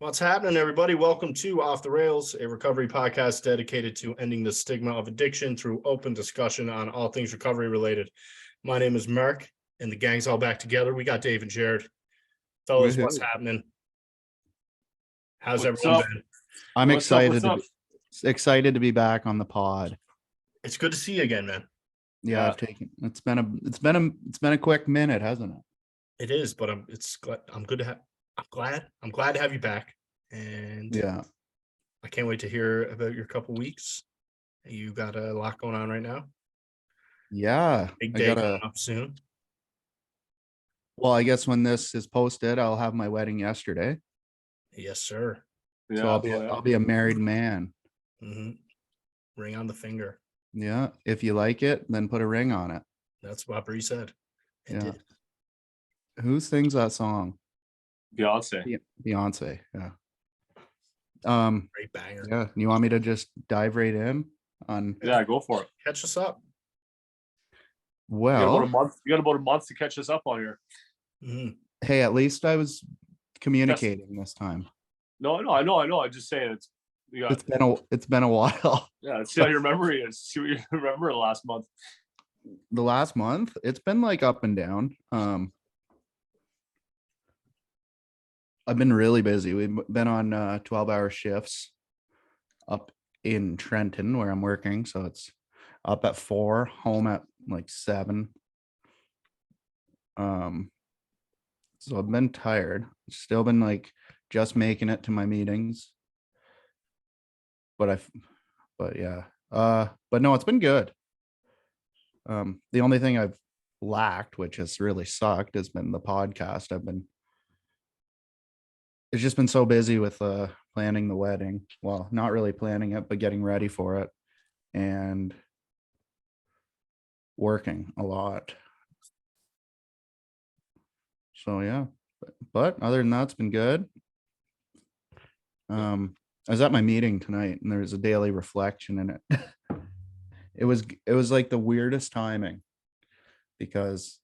What's happening, everybody? Welcome to Off the Rails, a recovery podcast dedicated to ending the stigma of addiction through open discussion on all things recovery related. My name is Mark, and the gang's all back together. We got Dave and Jared. Fellas, what's happening? How's everyone been? I'm excited to be back on the pod. It's good to see you again, man. Yeah, it's been a quick minute, hasn't it? It is, but I'm glad to have you back. And yeah, I can't wait to hear about your couple weeks. You got a lot going on right now. Yeah, big day coming up soon. Well, I guess when this is posted, I'll have my wedding yesterday. Yes, sir. Yeah, so I'll be a married man. Mm-hmm. Ring on the finger. Yeah, if you like it, then put a ring on it. That's what Bree said. Yeah. Who sings that song? Beyonce. Beyonce. Yeah. Great banger. Yeah. You want me to just dive right in on? Yeah, go for it. Catch us up. Well, you got about a month to catch us up on here. Mm-hmm. Hey, at least I was communicating this time. No, I know. I just saying it's been a while. Yeah, let's see how your memory is. See what you remember last month. The last month, it's been like up and down. I've been really busy. We've been on 12-hour shifts up in Trenton where I'm working. So it's up at 4, home at like 7. So I've been tired. Still been like just making it to my meetings. But yeah. But no, it's been good. The only thing I've lacked, which has really sucked, has been the podcast. It's just been so busy with planning the wedding. Well, not really planning it, but getting ready for it and working a lot. So yeah, but other than that, it's been good. I was at my meeting tonight and there was a daily reflection in it. It was like the weirdest timing because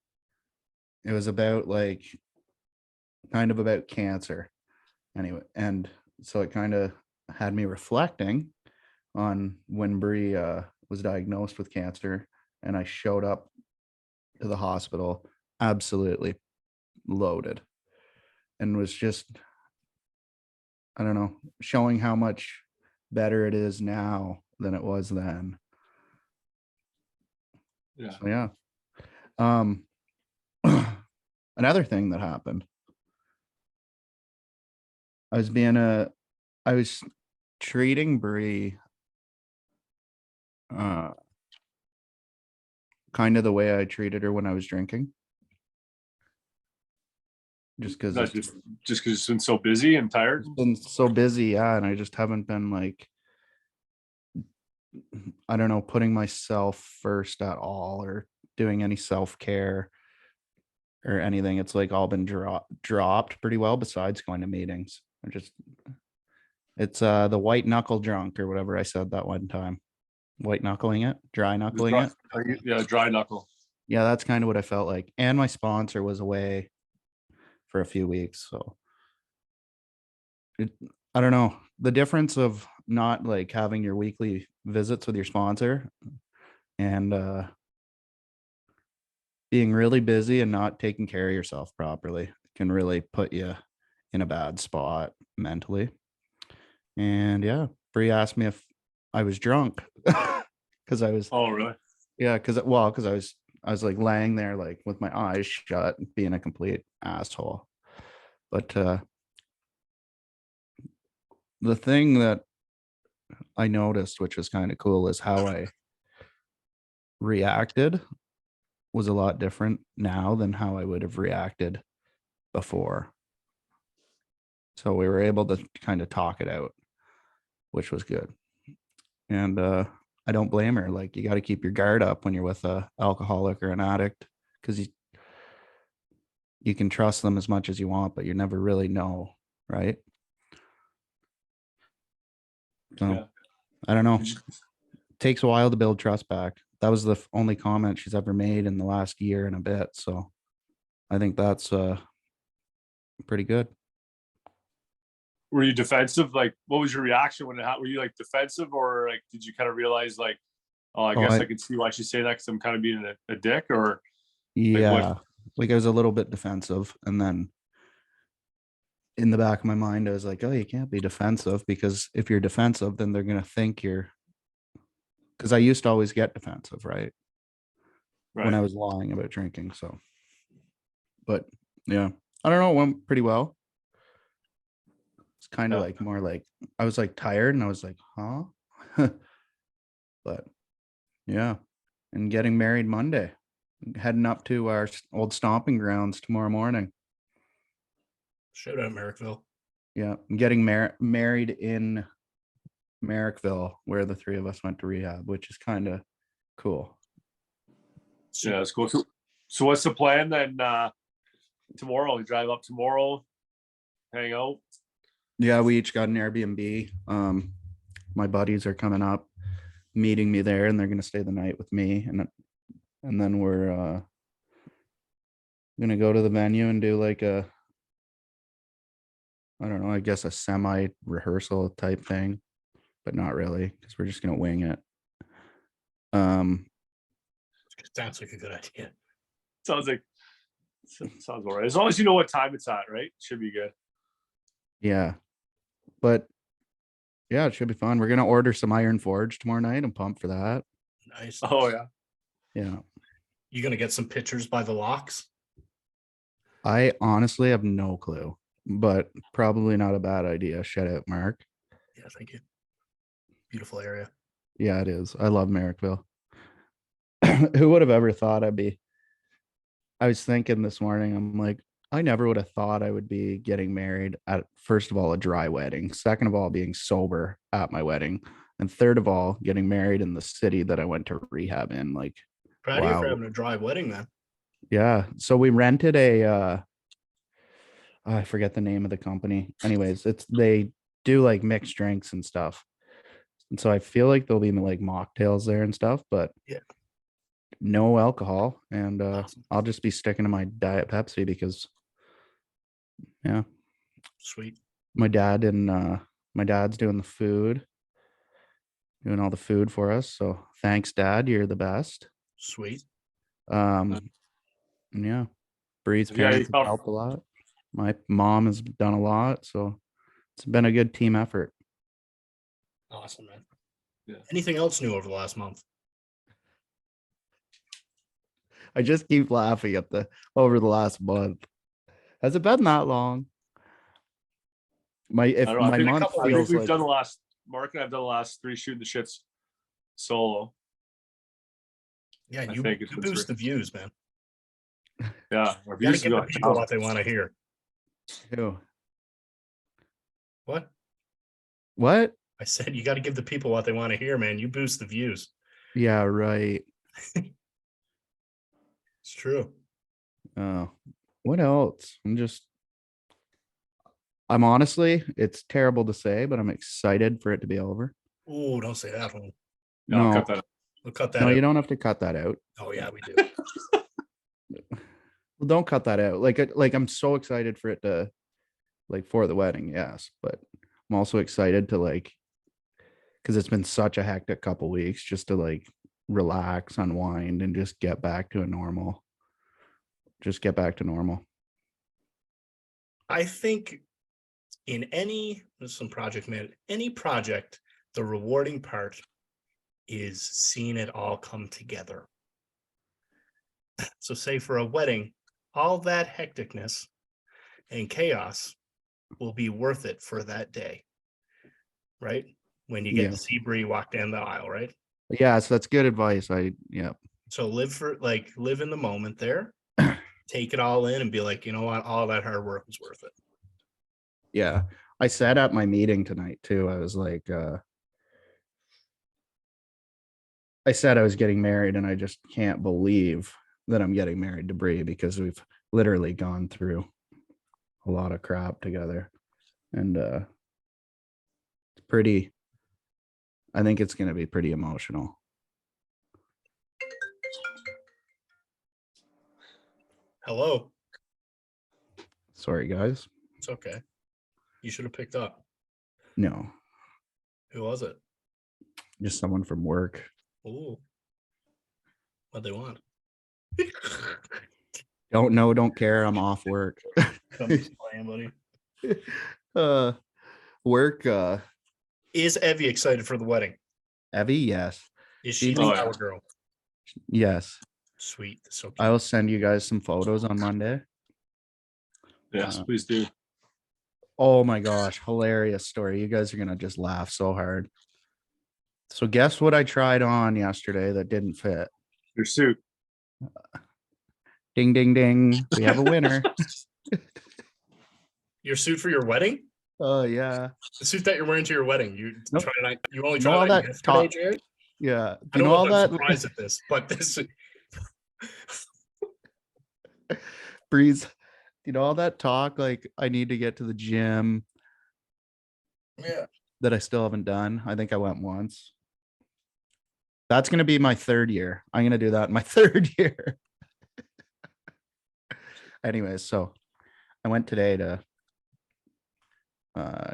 it was about kind of about cancer. Anyway, and so it kind of had me reflecting on when Bree was diagnosed with cancer, and I showed up to the hospital absolutely loaded and was just, I don't know, showing how much better it is now than it was then. Yeah. So yeah. Another thing that happened, I was treating Bree kind of the way I treated her when I was drinking. Just because it's been so busy and tired. It's been so busy, yeah, and I just haven't been I don't know, putting myself first at all or doing any self-care or anything. It's all been dropped pretty well besides going to meetings. It's the white knuckle drunk or whatever I said that one time. White knuckling it, dry knuckling it. Yeah, dry knuckle. Yeah, that's kind of what I felt like. And my sponsor was away for a few weeks, so I don't know, the difference of not having your weekly visits with your sponsor and being really busy and not taking care of yourself properly can really put you in a bad spot mentally. And yeah, Bree asked me if I was drunk because I was. Oh, really? Yeah, because I was laying there with my eyes shut, being a complete asshole. But the thing that I noticed, which was kind of cool, is how I reacted was a lot different now than how I would have reacted before. So we were able to kind of talk it out, which was good. And I don't blame her. You got to keep your guard up when you're with a alcoholic or an addict, because you can trust them as much as you want, but you never really know, right? So yeah. I don't know. It takes a while to build trust back. That was the only comment she's ever made in the last year and a bit. So I think that's pretty good. were you defensive? Like, what was your reaction when it happened? Were you like defensive, or like did you kind of realize like, oh, I Oh, guess I can see why she's saying that because I'm kind of being a dick, or yeah, what? like I was a little bit defensive, and then in the back of my mind, I was like, oh, you can't be defensive, because if you're defensive, then they're gonna think you're. Because I used to always get defensive, right? When I Right. was lying about drinking. So, but yeah, I don't know. It went pretty well. It's kind of Yeah. like more like I was like tired, and I was like, huh? But yeah, and getting married Monday, heading up to our old stomping grounds tomorrow morning. Shout out Merrickville. Yeah, I'm getting married in Merrickville, where the three of us went to rehab, which is kind of cool. Yeah, it's cool. So what's the plan then? Tomorrow, we drive up tomorrow, hang out. Yeah, we each got an Airbnb. My buddies are coming up, meeting me there, and they're gonna stay the night with me, and then we're gonna go to the venue and do like a, I don't know, I guess a semi rehearsal type thing, but not really, because we're just gonna wing it. Sounds like a good idea. Sounds like sounds all right. As long as you know what time it's at, right? Should be good. Yeah, but yeah, it should be fun. We're gonna order some Iron Forge tomorrow night. I'm pumped for that. Nice. Oh yeah. Yeah, You gonna get some pictures by the locks? I honestly have no clue, but probably not a bad idea. Shout out, Mark. Yeah, thank you. Beautiful area. Yeah, it is. I love Merrickville. Who would have ever thought I'd be? I was thinking this morning, I'm like, I never would have thought I would be getting married at, first of all, a dry wedding, second of all, being sober at my wedding, and third of all, getting married in the city that I went to rehab in. Like, Proud of you for wow. having a dry wedding, man. Yeah. So we rented a I forget the name of the company. Anyways, they do like mixed drinks and stuff. And so I feel like there'll be like mocktails there and stuff, but Yeah. no alcohol. And Awesome. I'll just be sticking to my Diet Pepsi because yeah, Sweet. my dad's doing the food, doing all the food for us. So thanks, Dad. You're the best. Sweet. And yeah. Bree's Yeah, parents have helped a lot. My mom has done a lot. So it's been a good team effort. Awesome, man. Yeah. Anything else new over the last month? I just keep laughing at over the last month. Has it been that long? I don't know. My month I think feels we've like done the last. Mark and I've done the last 3 shooting the shits solo. Yeah, I you think it's boost the views, man. Yeah, our You gotta views give the go people down. what they want to hear. Who? What? What? I said you got to give the people what they want to hear, man. You boost the views. Yeah, right. It's true. Oh, what else? I'm honestly, it's terrible to say, but I'm excited for it to be over. Oh, don't say that one. Yeah, I'll No, cut that out. We'll cut that no, out. you don't have to cut that out. Oh, yeah, we do. Well, don't cut that out. Like I'm so excited for it to, like, for the wedding, yes, but I'm also excited to, like, because it's been such a hectic couple weeks, just to like relax, unwind, and just get back to normal. I think in some project, man, any project, the rewarding part is seeing it all come together. So say for a wedding, all that hecticness and chaos will be worth it for that day, right? When you get to see Bree walk down the aisle, right? Yeah, so that's good advice. Yeah. So live in the moment there, take it all in and be like, you know what, all that hard work was worth it. Yeah. I said at my meeting tonight too, I was like, I said I was getting married, and I just can't believe that I'm getting married to Bree, because we've literally gone through a lot of crap together. And I think it's going to be pretty emotional. Hello. Sorry, guys. It's okay. You should have picked up. No, Who was it? just someone from work. Ooh. What they want? Don't know, don't care. I'm off work. I'm just playing, buddy. Work. Is Evie excited for the wedding? Evie, yes, Is Do she you the think- flower girl? yes. Sweet. So cute. I will send you guys some photos on Monday. Yes, please do. Oh my gosh, hilarious story. You guys are gonna just laugh so hard. So guess what I tried on yesterday that didn't fit? Your suit. Ding ding ding. We have a winner. Your suit for your wedding? Oh yeah. The suit that you're wearing to your wedding. You Nope. tried it on, you only You know tried all it on that yesterday, talk- Jared? Yeah. I You don't know know all if I'm that surprised at this, but this Breeze. You know all that talk like I need to get to the gym yeah. that I still haven't done. I think I went once. That's gonna be my third year. I'm gonna do that in my third year. Anyways, so I went today to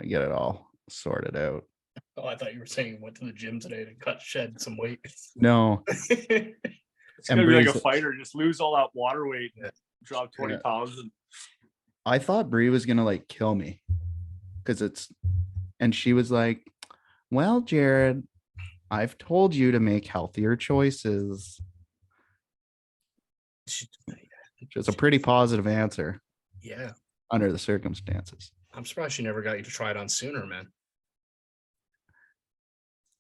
get it all sorted out. Oh, I thought you were saying you went to the gym today to shed some weight. No, It's And gonna be like a Breeze- fighter. Just lose all that water weight, Yeah. drop 20 Yeah. pounds, and I thought Brie was gonna like kill me because and she was like, well, Jared, I've told you to make healthier choices. Which is a pretty positive answer Yeah. under the circumstances. I'm surprised she never got you to try it on sooner, man.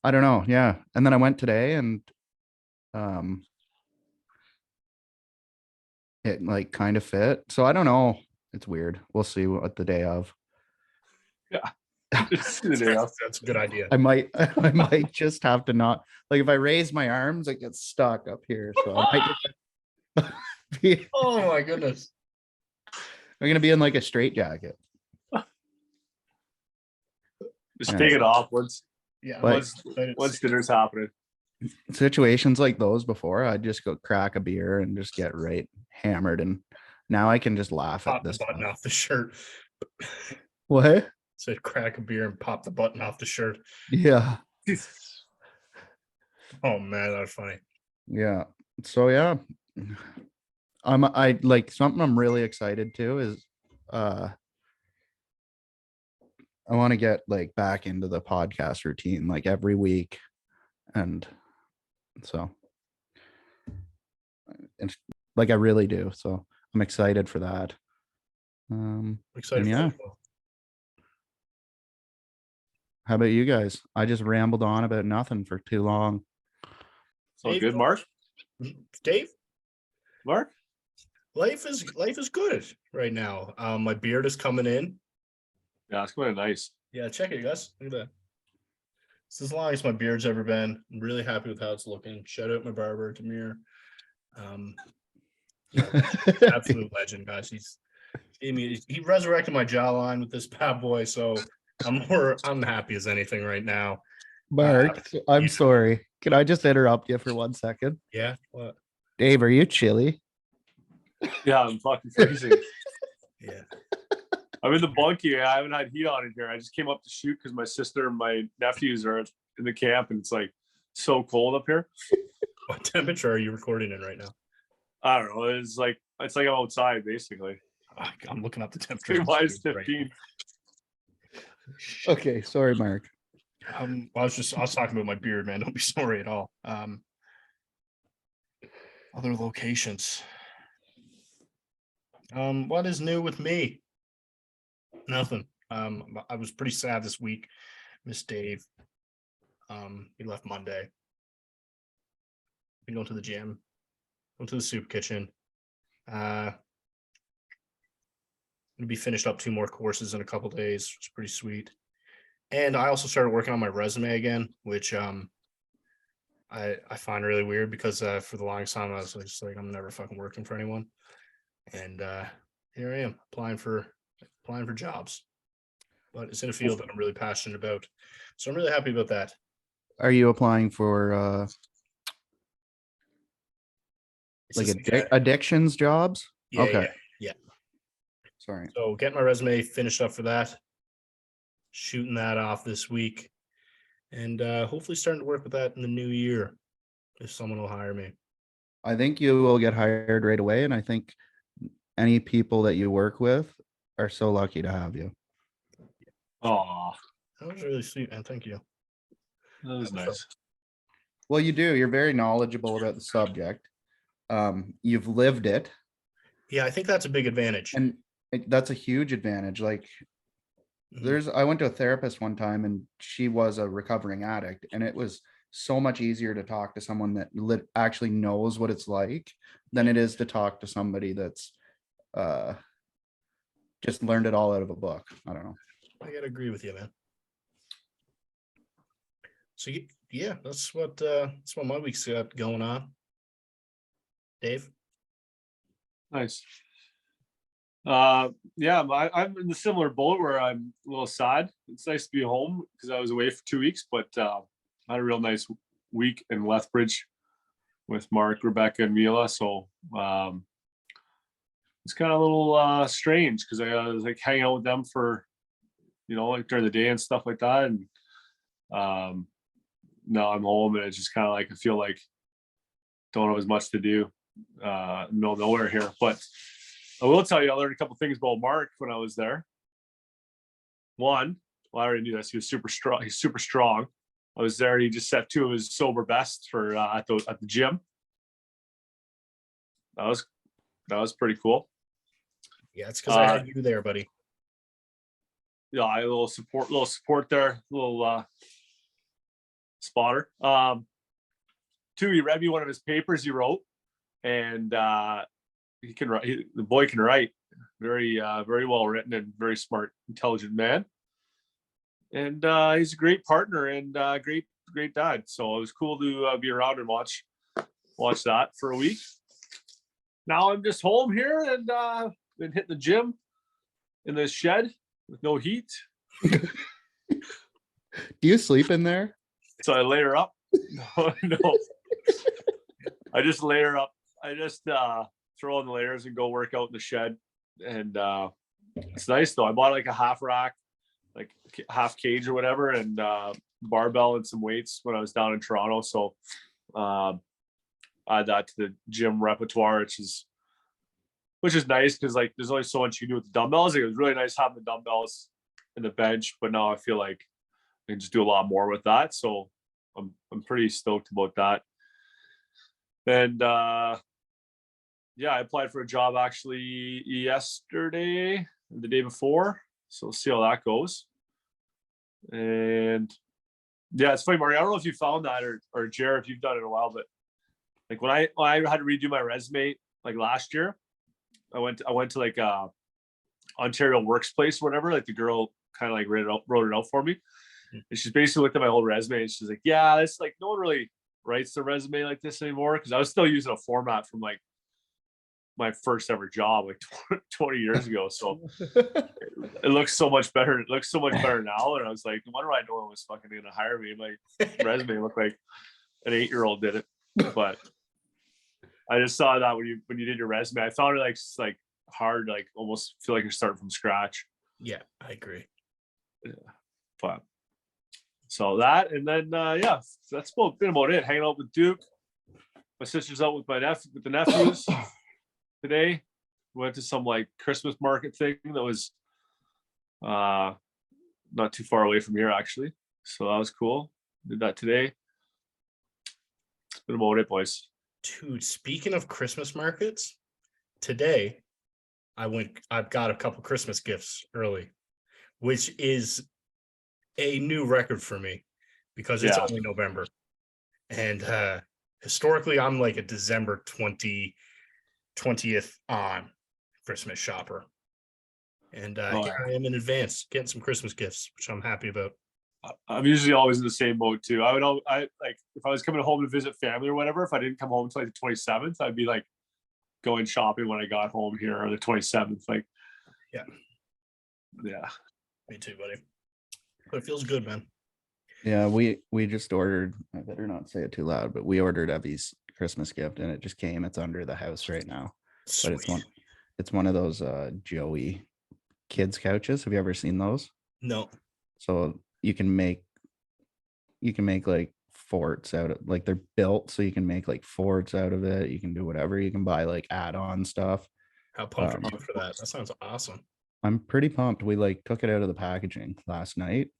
I don't know. Yeah. And then I went today and it like kind of fit. So I don't know. It's weird. We'll see what the day of. just the day off. That's a good idea. I might just have to not like if I raise my arms, it gets stuck up here. So I might be, Oh my goodness. I'm gonna be in like a straight jacket. Just Yeah. take it off once Yeah. Like- once dinner's happening. Situations like those before, I'd just go crack a beer and just get right hammered. And now I can just laugh at Pop the this. button stuff. off the shirt. What? Said crack a beer and pop the button off the shirt. Yeah. Oh man, that's funny. Yeah. So yeah. I like something I'm really excited to is I want to get like back into the podcast routine like every week. And so and like I really do. So I'm excited for that. I'm excited. And yeah. For that. How about you guys? I just rambled on about nothing for too long. So Dave, good, Mark. Dave, Mark. life is good right now. My beard is coming in. Yeah, it's quite nice. Yeah, check it, guys. Look at that. It's as long as my beard's ever been. I'm really happy with how it's looking. Shout out my barber, Demir. Absolute legend, guys. He resurrected my jawline with this bad boy, so I'm happy as anything right now. Mark, I'm yeah. sorry. Can I just interrupt you for 1 second? Yeah. What? Dave, are you chilly? Yeah, I'm fucking freezing. Yeah. I'm in the bunkie. I haven't had heat on in here. I just came up to shoot because my sister and my nephews are in the camp, and it's like so cold up here. What temperature are you recording in right now? I don't know. It's like I'm outside basically. I'm looking up the temperature. Minus Right 15. Okay, sorry, Mark. I was talking about my beard, man. Don't be sorry at all. Other locations. What is new with me? Nothing. I was pretty sad this week. Miss Dave. He left Monday. We go to the gym. Go to the soup kitchen. Gonna be finished up 2 more courses in a couple days. It's pretty sweet. And I also started working on my resume again, which I find really weird because for the longest time I was just like, I'm never fucking working for anyone. And here I am applying for jobs. But it's in a field that I'm really passionate about. So I'm really happy about that. Are you applying for It's like just addictions jobs? yeah, Okay. yeah. Sorry. So getting my resume finished up for that. shooting that off this week, and hopefully starting to work with that in the new year if someone will hire me. I think you will get hired right away, and I think any people that you work with are so lucky to have you. Oh, That was really sweet, man. Thank you. that was nice. Well, you do. You're very knowledgeable about the subject. You've lived it, Yeah, I think that's a big advantage. and that's a huge advantage. Like, Mhm. I went to a therapist one time, and she was a recovering addict, and it was so much easier to talk to someone that actually knows what it's like than it is to talk to somebody that's uh just learned it all out of a book. I don't know. I gotta agree with you, man. So yeah, that's what my week's got going on. Dave? Nice. Yeah, I'm in the similar boat where I'm a little sad. It's nice to be home because I was away for 2 weeks, but I had a real nice week in Lethbridge with Mark, Rebecca, and Mila. So it's kind of a little strange because I was like hanging out with them for, like during the day and stuff like that. And now I'm home and it's just kind of like I feel like don't have as much to do. Middle of nowhere here, but I will tell you, I learned a couple things about Mark when I was there. One, well, I already knew this. He was super strong. He's super strong. I was there. He just set 2 of his sober bests for at the gym. That was pretty cool. Yeah, it's because I had you there, buddy. Yeah, a little support there, little spotter. 2, he read me one of his papers he wrote, and he can write. The boy can write. Very well written and very smart, intelligent man. And he's a great partner and great dad. So it was cool to be around and watch that for a week. Now I'm just home here and been hitting the gym in the shed with no heat. Do you sleep in there? So I layer up. No. I just layer up. I just throw on the layers and go work out in the shed. And it's nice though. I bought like a half rack, like half cage or whatever, and barbell and some weights when I was down in Toronto. So I add that to the gym repertoire, which is nice because like there's only so much you can do with the dumbbells. Like, it was really nice having the dumbbells and the bench, but now I feel like I can just do a lot more with that. So I'm pretty stoked about that. And yeah, I applied for a job actually yesterday, the day before. So we'll see how that goes. And yeah, it's funny, Mario. I don't know if you found that or Jared, if you've done it in a while, but like when I had to redo my resume like last year, I went to like Ontario Workspace or whatever. Like the girl kind of like wrote it out for me. And she's basically looked at my whole resume and she's like, yeah, it's like no one really writes the resume like this anymore. Cause I was still using a format from like my first ever job like 20 years ago. So it looks so much better. It looks so much better now. And I was like, no wonder no one was fucking gonna hire me. My resume looked like an 8-year-old did it. But I just saw that when you did your resume, I found it like hard, like almost feel like you're starting from scratch. Yeah, I agree. Yeah. But so that, and then yeah, that's been about it. Hanging out with Duke. My sister's out with the nephews today. Went to some like Christmas market thing that was not too far away from here actually. So that was cool. Did that today. It's been about it, boys. Dude, speaking of Christmas markets, today I've got a couple Christmas gifts early, which is a new record for me because it's only November. And historically, I'm like a December 20th on Christmas shopper. And here I am in advance getting some Christmas gifts, which I'm happy about. I'm usually always in the same mode too. I like if I was coming home to visit family or whatever, if I didn't come home until like the 27th, I'd be like going shopping when I got home here on the 27th. Like, yeah. Me too, buddy. But it feels good, man. Yeah, we just ordered, I better not say it too loud, but we ordered Evie's Christmas gift and it just came. It's under the house right now. Sweet. But it's one of those Joey kids couches. Have you ever seen those? No. So you can make like forts out of, like, they're built so you can make like forts out of it. You can do whatever. You can buy like add-on stuff. How pumped are you for that? That sounds awesome. I'm pretty pumped. We like took it out of the packaging last night.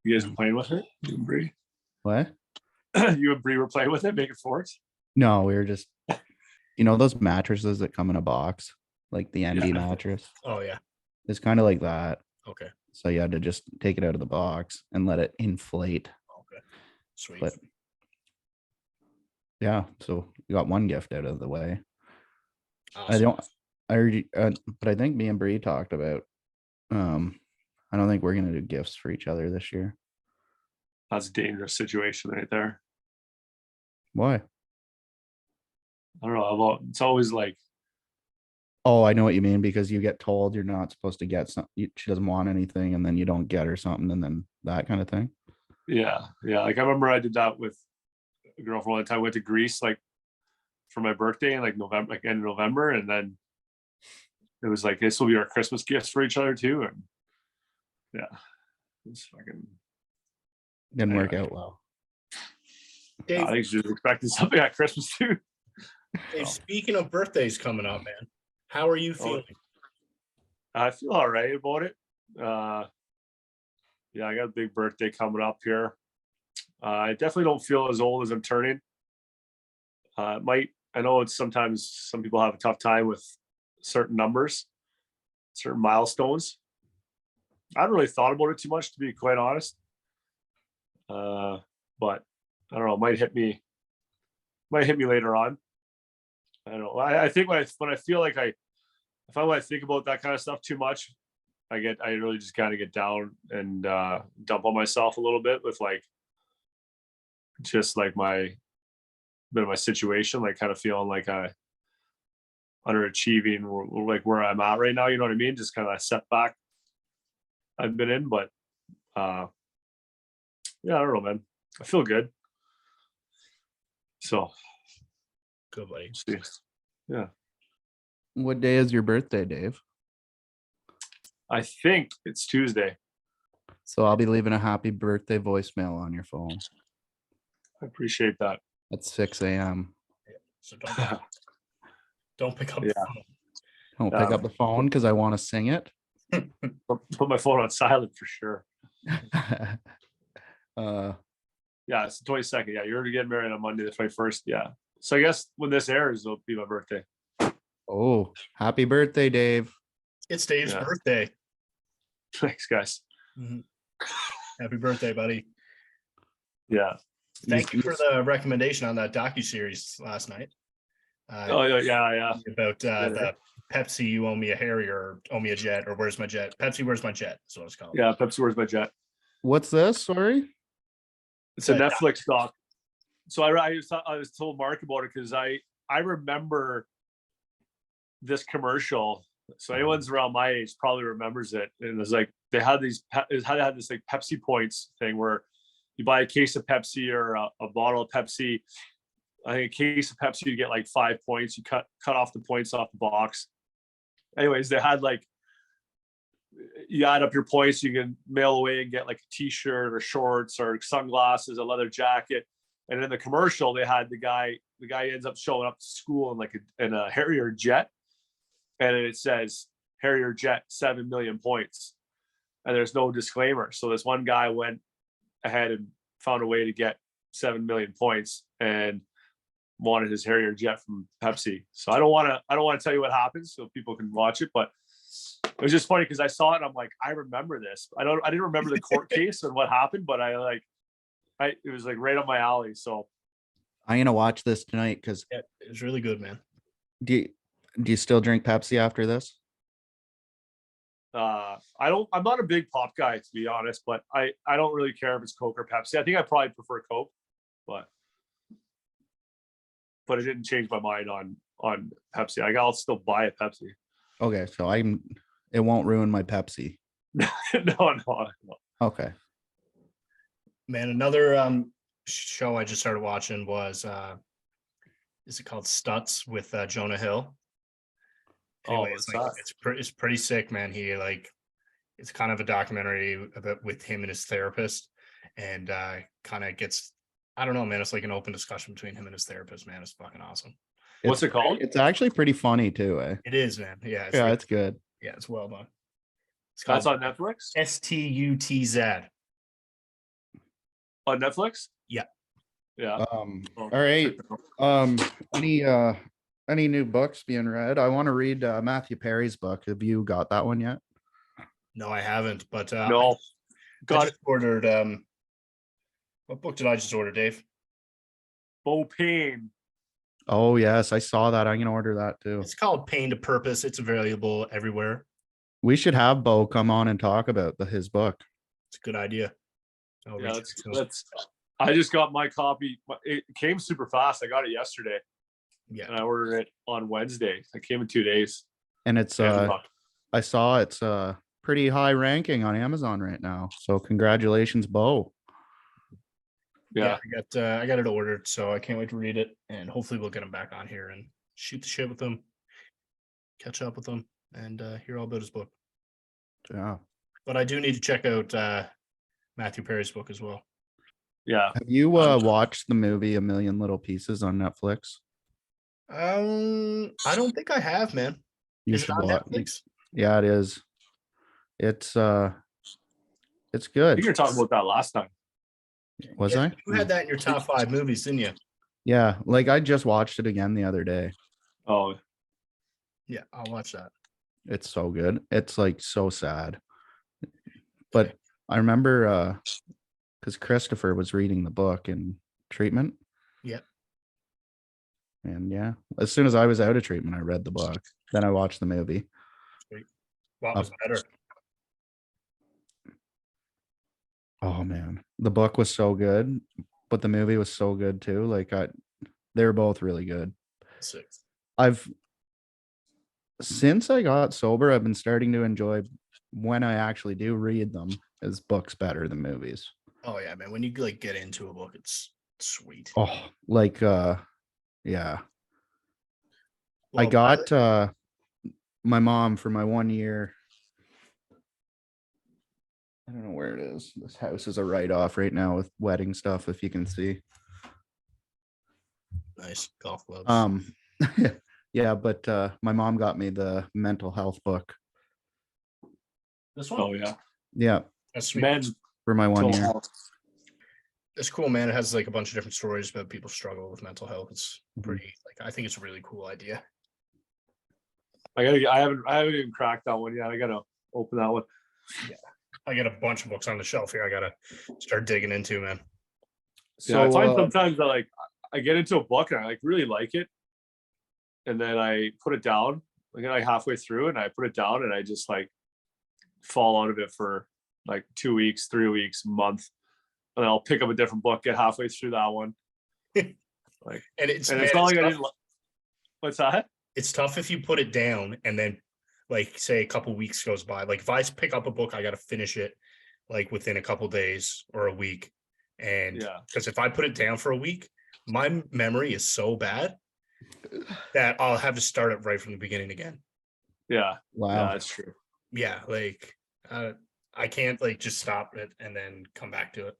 You guys were playing with it? You and Bree? What? You and Bree were playing with it, making forts? No, we were just, those mattresses that come in a box, like the ND mattress. Oh yeah. It's kind of like that. Okay. So you had to just take it out of the box and let it inflate. Okay. Sweet. But yeah, so you got one gift out of the way. Awesome. But I think me and Bree talked about, I don't think we're gonna do gifts for each other this year. That's a dangerous situation right there. Why? I don't know. It's always like, Oh, I know what you mean, because you get told you're not supposed to get something. She doesn't want anything, and then you don't get her something, and then that kind of thing. yeah. Like I remember I did that with a girl for one time. I went to Greece like for my birthday in like November, like end of November, and then it was like this will be our Christmas gifts for each other too. And yeah, it's fucking Didn't work out well. Dave, I think she was expecting something at Christmas too. Dave, speaking of birthdays coming up, man, how are you feeling? I feel all right about it. Yeah, I got a big birthday coming up here. I definitely don't feel as old as I'm turning. I know it's sometimes some people have a tough time with certain numbers, certain milestones. I haven't really thought about it too much, to be quite honest. But I don't know, it might hit me later on. I don't know. I think when I feel like if I think about that kind of stuff too much, I really just kind of get down and dump on myself a little bit with like just like my situation, like kind of feeling like I underachieving or like where I'm at right now, you know what I mean? Just kind of a setback I've been in, but yeah, I don't know, man. I feel good. So Good, buddy. see. Yeah. What day is your birthday, Dave? I think it's Tuesday. So I'll be leaving a happy birthday voicemail on your phone I appreciate that. at 6 a.m. So don't pick up Yeah. the phone. Don't pick up the phone because I want to sing it. Put my phone on silent for sure. Yeah, it's the 22nd. Yeah, you're already getting married on Monday the 21st. Yeah. So I guess when this airs, it'll be my birthday. Oh, happy birthday, Dave. It's Dave's Yeah. birthday. Thanks, guys. Mhm. Happy birthday, buddy. Yeah. Thank you for the recommendation on that docuseries last night. Oh yeah. About the Pepsi, you owe me a Harrier, or owe me a jet, or where's my jet? Pepsi, where's my jet? That's what it's called. Yeah, Pepsi, where's my jet? What's this? Sorry. It's a Netflix doc. So I was told Mark about it because I remember this commercial. So anyone's around my age probably remembers it. And it was like they had this like Pepsi points thing where you buy a case of Pepsi or a bottle of Pepsi. I think a case of Pepsi you get like 5 points. You cut off the points off the box. Anyways, they had like you add up your points, you can mail away and get like a t-shirt or shorts or sunglasses, a leather jacket. And in the commercial, they had the guy ends up showing up to school in a Harrier jet. And it says Harrier jet, 7 million points. And there's no disclaimer. So this one guy went ahead and found a way to get 7 million points and wanted his Harrier jet from Pepsi. So I don't want to tell you what happens so people can watch it, but it was just funny because I saw it and I'm like, I remember this. I didn't remember the court case and what happened, but it was like right up my alley. So I'm gonna watch this tonight because Yeah, it's really good, man. do you still drink Pepsi after this? I'm not a big pop guy to be honest, but I don't really care if it's Coke or Pepsi. I think I probably prefer Coke, but it didn't change my mind on Pepsi. I'll still buy a Pepsi. Okay, so it won't ruin my Pepsi. No. Okay. Man, another show I just started watching was is it called Stutz with Jonah Hill? Anyway, What's that? it's pretty sick, man. He it's kind of a documentary about with him and his therapist, and kind of gets, I don't know, man. It's like an open discussion between him and his therapist, man. It's fucking awesome. What's it called? It's actually pretty funny too, eh? It is, man. Yeah, it's Yeah, really- it's good. yeah, it's well done. It's That's called on Netflix. STUTZ. On Netflix. Yeah. Yeah. All right. Any new books being read? I want to read Matthew Perry's book. Have you got that one yet? No, I haven't, but No. I Got just ordered. What book did I just order, Dave? Bo Payne. Oh yes, I saw that. I'm gonna order that too. It's called Pain to Purpose. It's available everywhere. We should have Bo come on and talk about his book. It's a good idea. I'll Yeah, reach let's, out to him. let's. I just got my copy. It came super fast. I got it yesterday, Yeah, and I ordered it on Wednesday. It came in 2 days. And it's I saw it's pretty high ranking on Amazon right now. So congratulations, Bo. Yeah. I got it ordered, so I can't wait to read it, and hopefully we'll get him back on here and shoot the shit with him, catch up with him, and hear all about his book. Yeah. But I do need to check out Matthew Perry's book as well. Yeah. Have you watched the movie A Million Little Pieces on Netflix? I don't think I have, man. You Is it should on watch. Netflix? Yeah, it is. It's I good. think you were talking about that last time. Was Yeah, I? You had that in your top 5 movies, didn't you? Yeah, like I just watched it again the other day. Oh, Yeah, I'll watch that. It's so good. It's like so sad. But I remember because Christopher was reading the book in treatment. Yep. And yeah, as soon as I was out of treatment, I read the book. Then I watched the movie. What was better? Oh man, the book was so good, but the movie was so good too. Like they were both really good. 6. Since I got sober, I've been starting to enjoy when I actually do read them as books better than movies. Oh yeah, man. When you like get into a book, it's sweet. Oh, like yeah. I Well, got my mom for my 1 year. I don't know where it is. This house is a write-off right now with wedding stuff, if you can see. nice golf clubs. Yeah, but my mom got me the mental health book. This one? oh yeah. Yeah, That's sweet. Men. for my 1 year. It's cool, man. It has like a bunch of different stories about people struggle with mental health. It's Mhm. pretty like I think it's a really cool idea. I haven't even cracked that one yet. I gotta open that one. I got a bunch of books on the shelf here. I gotta start digging into, man. Yeah, I find sometimes that I get into a book and I really like it, and then I put it down. I get halfway through and I put it down and I just fall out of it for 2 weeks, 3 weeks, a month, and I'll pick up a different book, get halfway through that one. And it's And man, it's not like I tough. didn't. What's that? It's tough if you put it down and then say a couple weeks goes by. Like if I pick up a book, I gotta finish it within a couple days or a week. And Yeah. because if I put it down for a week, my memory is so bad that I'll have to start it right from the beginning again. Yeah. Wow. Yeah, that's true. Yeah, I can't just stop it and then come back to it.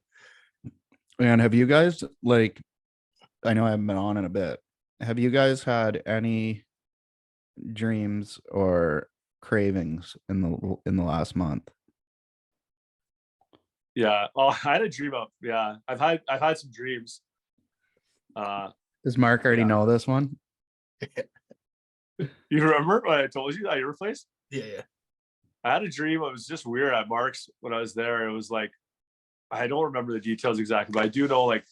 And have you guys I know I haven't been on in a bit. Have you guys had any dreams or cravings in the last month? Yeah. Oh, I had a dream of. Yeah, I've had some dreams. Does Mark already Yeah. know this one? You remember what I told you at your place? Yeah. I had a dream. It was just weird at Mark's when I was there. It was I don't remember the details exactly, but I do know it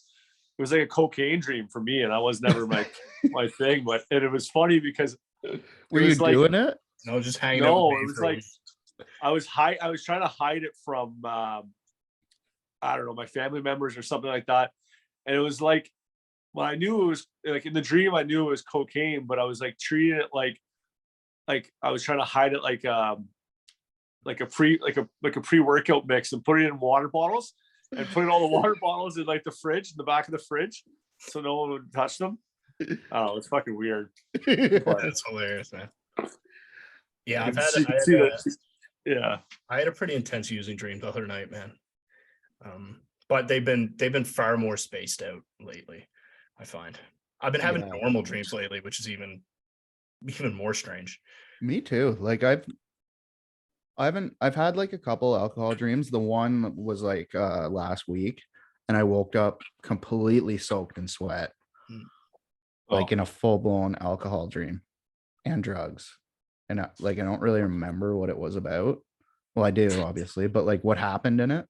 was like a cocaine dream for me, and that was never my thing. But it was funny because Were you doing it? No, just hanging out. no, with it Dave was for a week. I was trying to hide it from I don't know, my family members or something like that, and it was when I knew it was in the dream, I knew it was cocaine, but I was treating it like I was trying to hide it like a pre-workout mix and put it in water bottles and putting all the water bottles in the fridge, in the back of the fridge, so no one would touch them. Oh, it's fucking weird. That's hilarious, man. Yeah, Yeah. I had a pretty intense using dream the other night, man. But they've been far more spaced out lately. I find I've been having Yeah. normal dreams lately, which is even more strange. Me too. Like I've had like a couple alcohol dreams. The one was like last week, and I woke up completely soaked in sweat, like Oh, in a full-blown alcohol dream and drugs. And like I don't really remember what it was about. Well, I do obviously, but like what happened in it.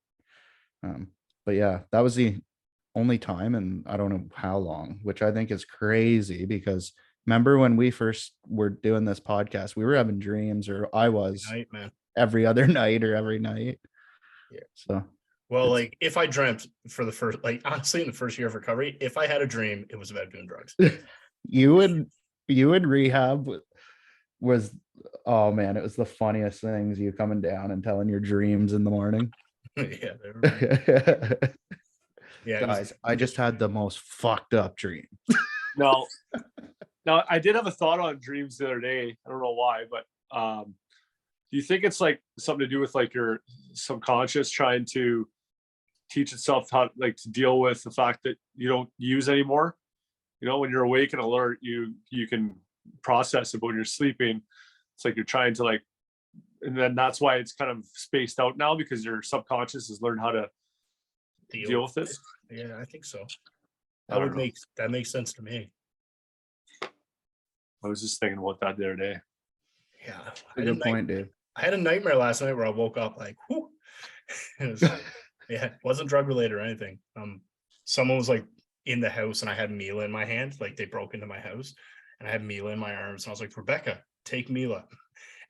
But yeah, that was the only time, and I don't know how long, which I think is crazy because remember when we first were doing this podcast, we were having dreams, or I was Night, man. every other night or every night. Yeah. So Well, it's- like if I dreamt for the first, like honestly, in the first year of recovery, if I had a dream, it was about doing drugs. you would rehab was oh man, it was the funniest things, you coming down and telling your dreams in the morning. Yeah, it was Guys, I just had the most fucked up dream. no. Now, I did have a thought on dreams the other day. I don't know why, but do you think it's like something to do with like your subconscious trying to teach itself how like to deal with the fact that you don't use anymore? You know, when you're awake and alert, you can process it, but when you're sleeping, it's like you're trying to like, and then that's why it's kind of spaced out now because your subconscious has learned how to deal with it. Yeah, I think so. I don't know. That makes sense to me. I was just thinking about that the other day. Yeah, Good point, Dave. I had a nightmare last night where I woke up like, whoo. It was, yeah, it wasn't drug related or anything. Someone was like in the house and I had Mila in my hand, like they broke into my house and I had Mila in my arms and I was like, Rebecca, take Mila.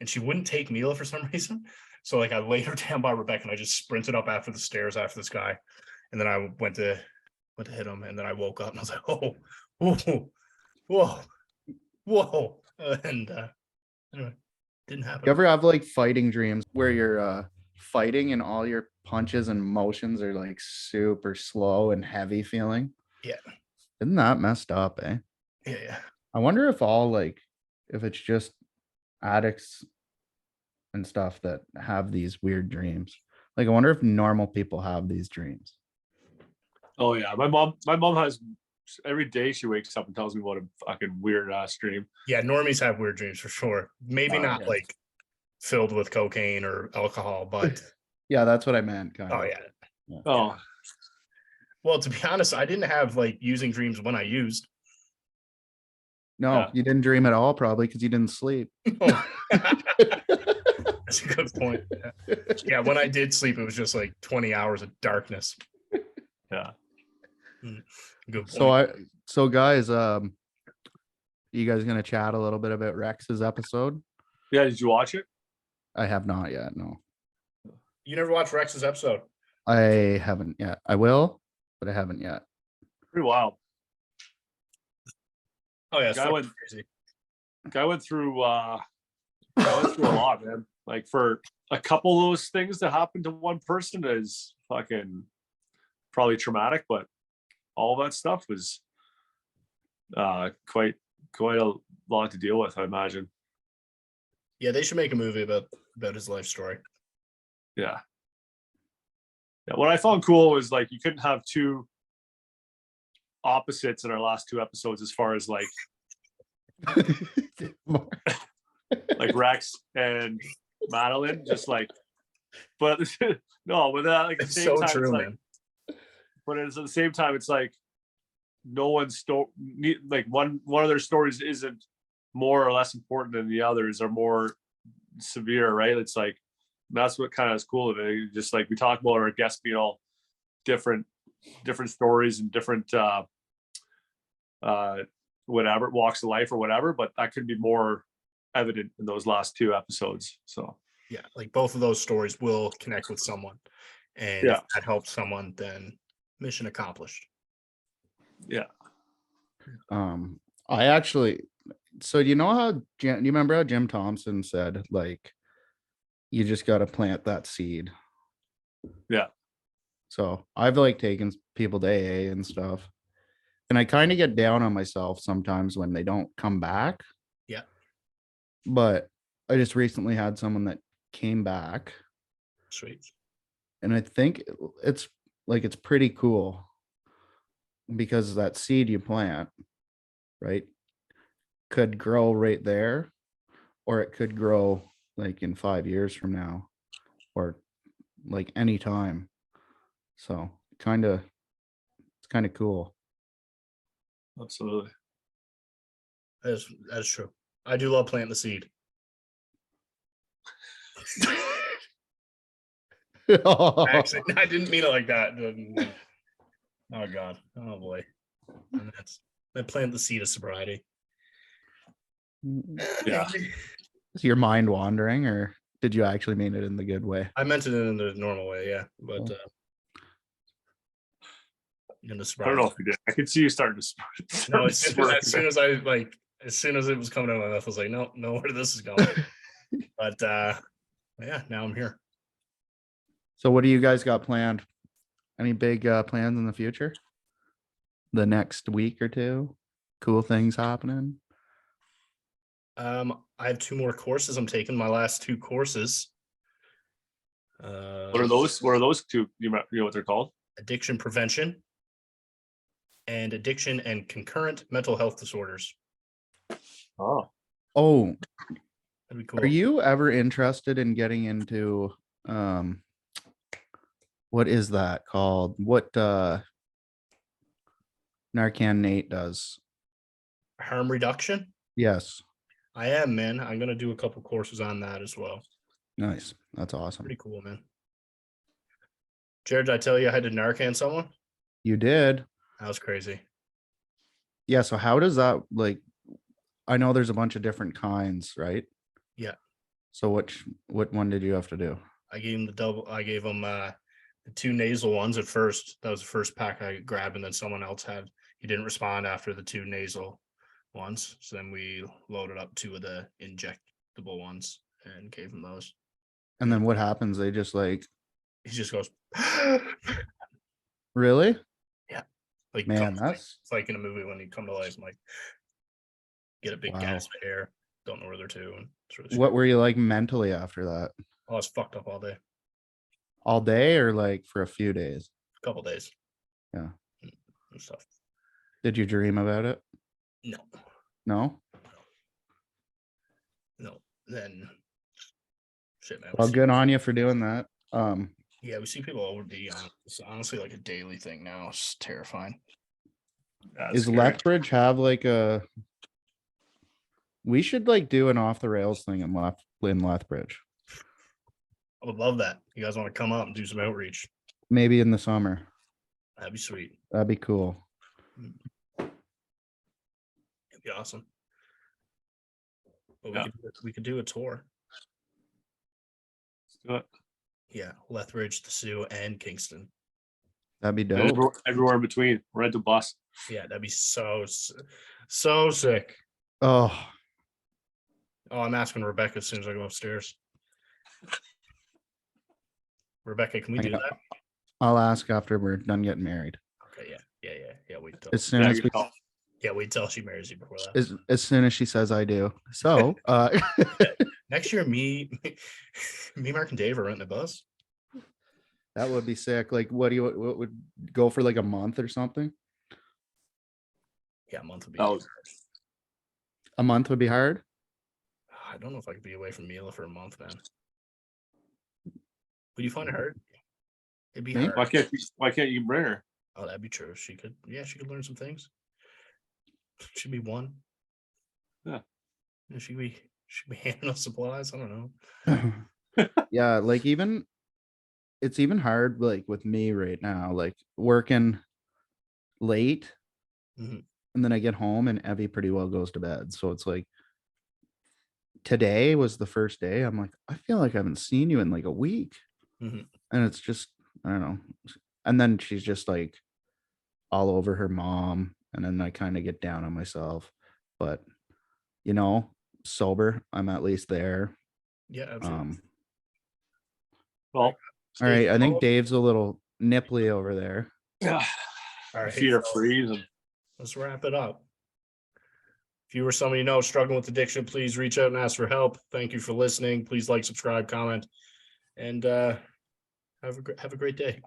And she wouldn't take Mila for some reason. So like I laid her down by Rebecca and I just sprinted up after the stairs after this guy. And then I went to hit him. And then I woke up and I was like, oh, whoa. And anyway, didn't happen. You ever have like fighting dreams where you're fighting and all your punches and motions are like super slow and heavy feeling? Yeah. Isn't that messed up, eh? Yeah. I wonder if if it's just addicts and stuff that have these weird dreams. Like I wonder if normal people have these dreams. Oh yeah, my mom has every day she wakes up and tells me what a fucking weird ass dream. Yeah, normies have weird dreams for sure. Maybe not yeah. like filled with cocaine or alcohol, but Yeah, that's what I meant. Kind oh of. yeah. Oh, Well, to be honest, I didn't have like using dreams when I used. No, Yeah. you didn't dream at all, probably because you didn't sleep. Oh. That's a good point. Yeah, when I did sleep, it was just like 20 hours of darkness. yeah. Good point. So guys, you guys gonna chat a little bit about Rex's episode? Yeah, did you watch it? I have not yet. No, You never watched Rex's episode? I haven't yet. I will, but I haven't yet. Pretty wild. Oh yeah, it's Guy fucking went- crazy. Guy went through a lot, man. Like for a couple of those things that happened to one person is fucking probably traumatic, but all that stuff was quite a lot to deal with, I imagine. Yeah, they should make a movie about his life story. Yeah. What I found cool was like you couldn't have two opposites in our last two episodes as far as like Rex and Madeline, just like, but no, but at like the It's same so time, true, it's like, man. but at the same time, it's like no one's like one of their stories isn't more or less important than the others, are more severe, right? It's like that's what kind of is cool of it. Just like we talk about our guests being all different stories and different whatever walks of life or whatever, but that could be more evident in those last two episodes. So Yeah, like both of those stories will connect with someone, and Yeah. if that helps someone, then mission accomplished. yeah. I actually, so you know how you remember how Jim Thompson said, like, you just got to plant that seed. Yeah. So I've like taken people to AA and stuff, and I kind of get down on myself sometimes when they don't come back. Yeah. But I just recently had someone that came back, Sweet. and I think it's it's pretty cool because that seed you plant, right, could grow right there, or it could grow like in 5 years from now, or like any time. So it's kind of cool. Absolutely. That's true. I do love planting the seed. Actually, I didn't mean it like that. Oh God. Oh boy. And I planted the seed of sobriety. Yeah. Is your mind wandering, or did you actually mean it in the good way? I meant it in the normal way, yeah. But in the I don't sobriety. know if you did. I could see you starting to. No, as soon as it was coming out of my mouth, I was like, no, where this is going. But yeah, now I'm here. So what do you guys got planned? Any big plans in the future? The next week or two? Cool things happening? I have 2 more courses I'm taking. My last 2 courses. What are those? What are those two? You know what they're called? Addiction prevention and addiction and concurrent mental health disorders. Oh, Oh, That'd be cool. are you ever interested in getting into what is that called? What Narcan Nate does? Harm reduction? Yes. I am, man. I'm gonna do a couple courses on that as well. Nice. That's awesome. Pretty cool, man. Jared, did I tell you I had to Narcan someone? You did. That was crazy. Yeah. So how does that I know there's a bunch of different kinds, right? Yeah. So what one did you have to do? I gave him the 2 nasal ones at first. That was the first pack I grabbed, and then someone else he didn't respond after the 2 nasal ones. So then we loaded up 2 of the injectable ones and gave him those. And then what happens? They just He just goes, really? yeah. Like, Man, it's like in a movie when you come to life, like get a big Wow. gasp of air, don't know where they're to. And really What were you like mentally after that? I was fucked up all day, All day, or like for a few days? a couple days. Yeah. And stuff. Did you dream about it? No. No. Then shit, man. Well, good on you for doing that. Yeah, we see people OD on it. It's honestly like a daily thing now. It's terrifying. Is Lethbridge have like a? We should do an off the rails thing in Lethbridge. I would love that. You guys want to come up and do some outreach? Maybe in the summer. That'd be sweet. That'd be cool. It'd be awesome. But we could do a tour. Let's do it. Yeah, Lethbridge, the Sioux, and Kingston. That'd be dope. Everywhere in between. Rent a bus. Yeah, that'd be so sick. Oh, I'm asking Rebecca as soon as I go upstairs. Rebecca, can we do that? I'll ask after we're done getting married. Okay, yeah. Wait till As soon as we, wait till she marries you before that. as soon as she says I do. So next year, me, Mark, and Dave are renting a bus. that would be sick. Like, what would go for like a month or something? Yeah, a month would be. A month would be hard. I don't know if I could be away from Mila for a month, man. Would you find it hard? It'd be hard. Why can't you bring her? Oh, that'd be true. She could learn some things. She'd be one. Yeah. She'd be handing us supplies. I don't know. Yeah, like it's even hard like with me right now, like working late, Mhm. and then I get home and Evie pretty well goes to bed. So it's like today was the first day. I'm like, I feel like I haven't seen you in like a week. Mhm. And it's just, I don't know. And then she's just like all over her mom. And then I kind of get down on myself. But sober, I'm at least there. Yeah, absolutely. Well, All right. I think Dave's a little nipply over there. Yeah. All right, feet are freezing. Let's wrap it up. If you or somebody you know struggling with addiction, please reach out and ask for help. Thank you for listening. Please like, subscribe, comment, and have a great day.